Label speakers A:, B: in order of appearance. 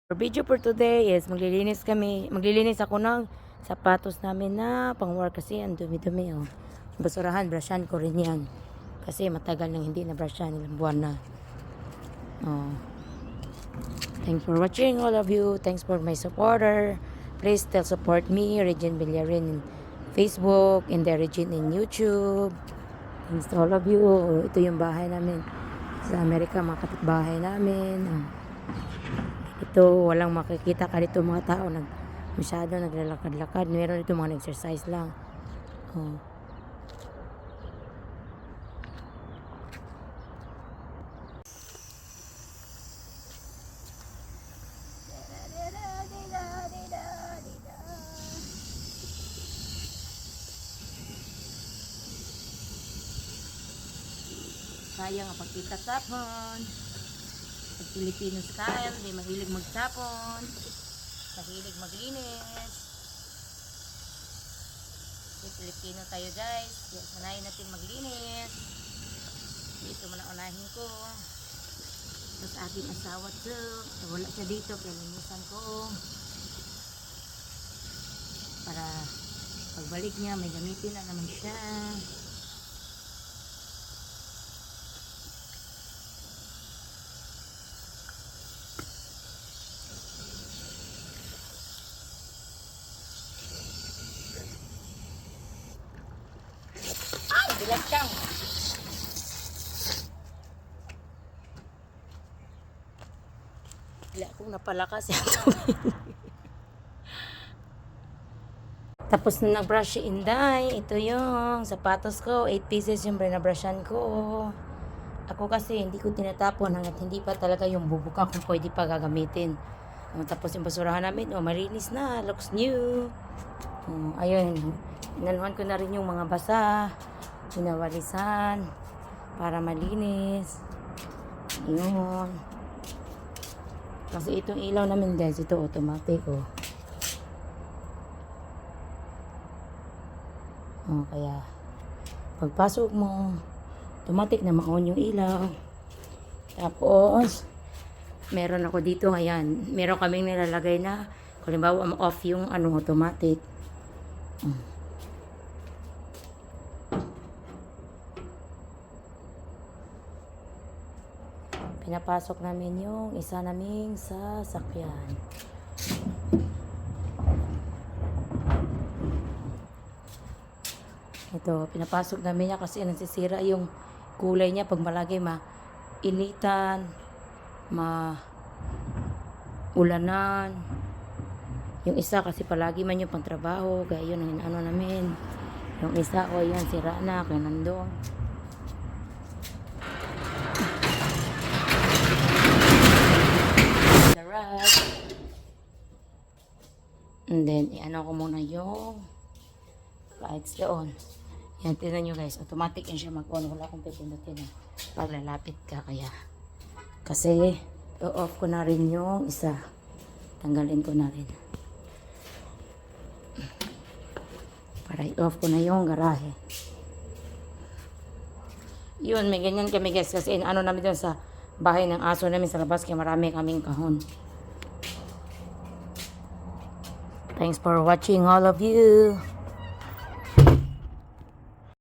A: Our video for today is maglilinis ako ng sapatos namin na pang work kasi ang dumi-dumi oh. Basurahan, brushan ko rin yan. Kasi matagal nang hindi na brushan, ilang buwan na. Oh. Thanks for watching all of you. Thanks for my supporter. Please still support me, Regine Villarin in Facebook, and the Regine in YouTube. Thanks to all of you. Ito yung bahay namin sa Amerika, mga kapitbahay namin. Oh. Ito, walang makikita ka dito mga tao. Masyado naglalakad-lakad. Meron dito mga exercise lang. Oh. Sayang ang pagkita sapon. Pag Filipino style, may mahilig magsapon, mahilig maglinis. Kasi Filipino tayo guys, kaya sanayin natin maglinis. Dito muna unahin ko. Tapos aking asawa to, wala siya dito, kaya linisan ko. Para pagbalik niya, may gamitin na naman siya. Bilang kang. Wala akong napalakas yan. Tapos na nag-brush si Inday. Ito yung sapatos ko. 8 pieces yung na-brushan ko. Ako kasi hindi ko tinatapon hanggat hindi pa talaga yung bubuka kung pwede pa gagamitin. Tapos yung basurahan namin, malinis na. Looks new. Ayun. Inanuhan ko na rin yung mga basa. Pinawalisan para malinis. Yun. Kasi itong ilaw namin guys, ito automatic oh. Kaya pagpasok mo, automatic na ma-on yung ilaw. Tapos meron ako dito, ayan, meron kaming nilalagay na kung halimbawa off yung automatic. Pinapasok namin yung isa naming sasakyan. Ito, pinapasok namin niya kasi nasisira yung kulay niya pag malagi mainitan, maulanan. Yung isa kasi palagi man yung pangtrabaho, kaya yun ang namin. Yung isa, yan, sira na, kaya nandun. And then, ko muna yung lights doon. Yan, tignan nyo guys. Automatic yan siya mag-on. Wala akong pipindutin. Pag lalapit ka, kaya. Kasi, i-off ko na rin yung isa. Tanggalin ko na rin. Para i-off ko na yung garahe. Yun, may ganyan kami guys. Kasi namin doon sa bahay ng aso namin sa labas. Kaya marami kaming kahon. Thanks for watching all of you.